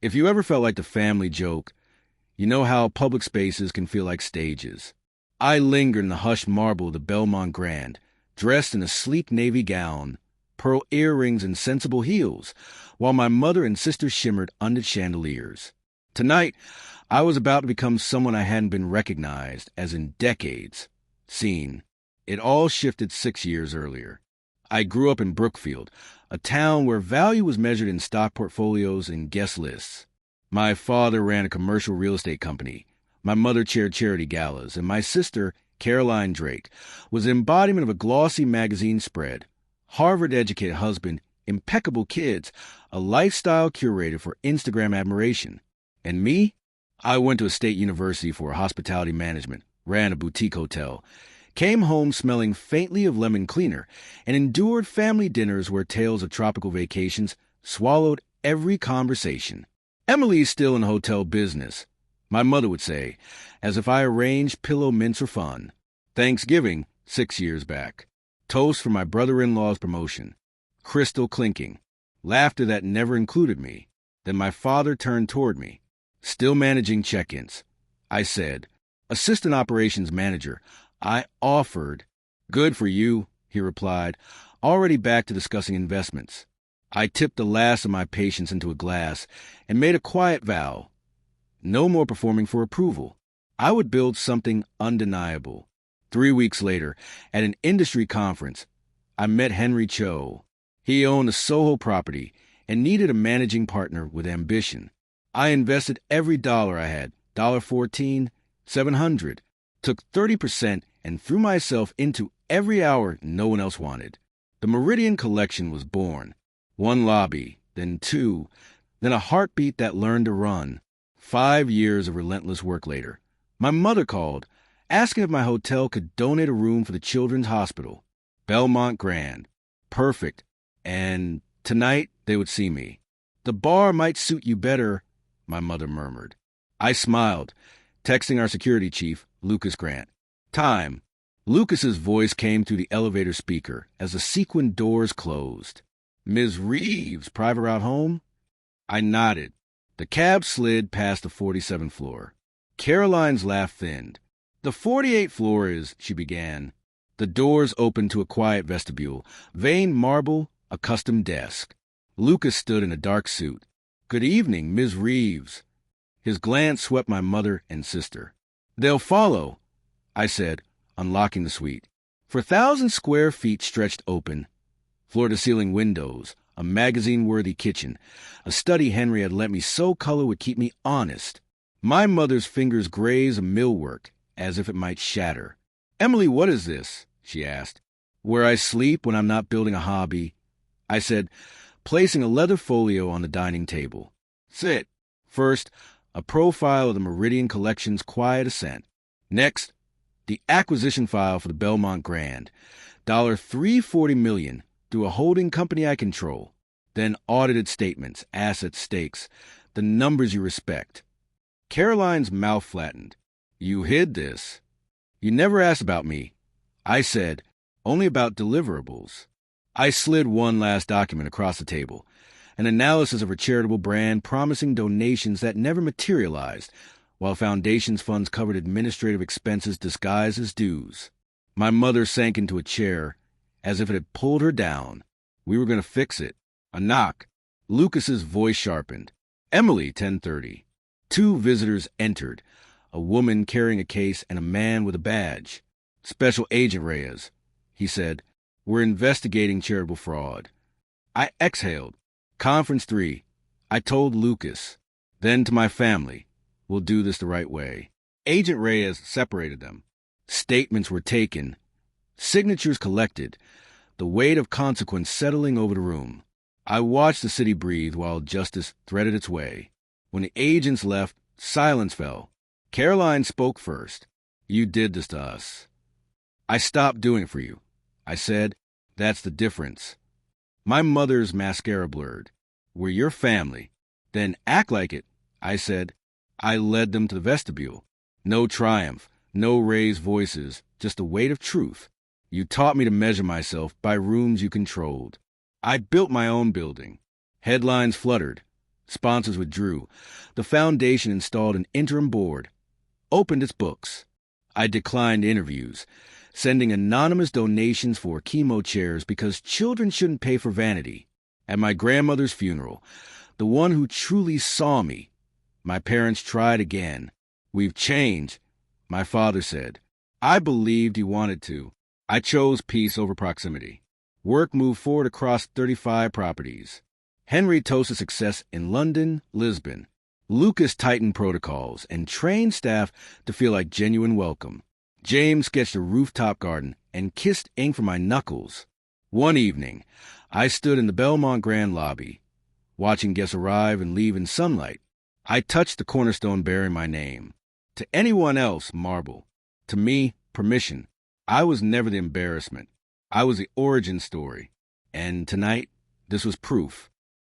If you ever felt like the family joke, you know how public spaces can feel like stages. I lingered in the hushed marble of the Belmont Grand, dressed in a sleek navy gown, pearl earrings, and sensible heels, while my mother and sister shimmered under chandeliers. Tonight, I was about to become someone I hadn't been recognized, as in decades, seen. It all shifted 6 years earlier. I grew up in Brookfield, a town where value was measured in stock portfolios and guest lists. My father ran a commercial real estate company. My mother chaired charity galas, and my sister, Caroline Drake, was the embodiment of a glossy magazine spread. Harvard-educated husband, impeccable kids, a lifestyle curator for Instagram admiration. And me? I went to a state university for hospitality management, ran a boutique hotel, came home smelling faintly of lemon cleaner, and endured family dinners where tales of tropical vacations swallowed every conversation. Emily's still in the hotel business, my mother would say, as if I arranged pillow mints for fun. Thanksgiving, 6 years back. Toast for my brother-in-law's promotion. Crystal clinking. Laughter that never included me. Then my father turned toward me. Still managing check-ins. I said, "Assistant operations manager." I offered. "Good for you," he replied, already back to discussing investments. I tipped the last of my patience into a glass and made a quiet vow. No more performing for approval. I would build something undeniable. 3 weeks later, at an industry conference, I met Henry Cho. He owned a Soho property and needed a managing partner with ambition. I invested every dollar I had, $14, $700, took 30% and threw myself into every hour no one else wanted. The Meridian Collection was born. 1 lobby, then 2, then a heartbeat that learned to run. 5 years of relentless work later, my mother called, asking if my hotel could donate a room for the Children's Hospital. Belmont Grand. Perfect. And tonight they would see me. "The bar might suit you better," my mother murmured. I smiled, texting our security chief, Lucas Grant. "Time." Lucas's voice came through the elevator speaker as the sequined doors closed. "Ms. Reeves, private route home?" I nodded. The cab slid past the 47th floor. Caroline's laugh thinned. "The 48th floor is," she began. The doors opened to a quiet vestibule, veined marble, a custom desk. Lucas stood in a dark suit. "Good evening, Ms. Reeves." His glance swept my mother and sister. "They'll follow," I said, unlocking the suite. For 1,000 square feet stretched open, floor-to-ceiling windows, a magazine-worthy kitchen, a study Henry had let me so color would keep me honest. My mother's fingers grazed a millwork, as if it might shatter. "Emily, what is this?" she asked. "Where I sleep when I'm not building a hobby," I said, placing a leather folio on the dining table. "Sit." First, a profile of the Meridian Collection's quiet ascent. Next, the acquisition file for the Belmont Grand, $340 million, through a holding company I control. Then audited statements, asset stakes, the numbers you respect. Caroline's mouth flattened. "You hid this." "You never asked about me." I said, "Only about deliverables." I slid one last document across the table, an analysis of her charitable brand promising donations that never materialized, while foundation's funds covered administrative expenses disguised as dues. My mother sank into a chair, as if it had pulled her down. We were going to fix it. A knock. Lucas's voice sharpened. "Emily, 10:30. 2 visitors entered, a woman carrying a case and a man with a badge. "Special Agent Reyes," he said. "We're investigating charitable fraud." I exhaled. Conference 3. I told Lucas. Then to my family. We'll do this the right way. Agent Reyes separated them. Statements were taken. Signatures collected. The weight of consequence settling over the room. I watched the city breathe while justice threaded its way. When the agents left, silence fell. Caroline spoke first. "You did this to us." "I stopped doing it for you," I said. "That's the difference." My mother's mascara blurred. "We're your family." "Then act like it," I said. I led them to the vestibule. No triumph, no raised voices, just the weight of truth. "You taught me to measure myself by rooms you controlled." I built my own building. Headlines fluttered. Sponsors withdrew. The foundation installed an interim board, opened its books. I declined interviews, sending anonymous donations for chemo chairs because children shouldn't pay for vanity. At my grandmother's funeral, the one who truly saw me, my parents tried again. "We've changed," my father said. I believed he wanted to. I chose peace over proximity. Work moved forward across 35 properties. Henry toasted success in London, Lisbon. Lucas tightened protocols and trained staff to feel like genuine welcome. James sketched a rooftop garden and kissed ink from my knuckles. One evening, I stood in the Belmont Grand lobby, watching guests arrive and leave in sunlight. I touched the cornerstone bearing my name. To anyone else, marble. To me, permission. I was never the embarrassment. I was the origin story. And tonight, this was proof.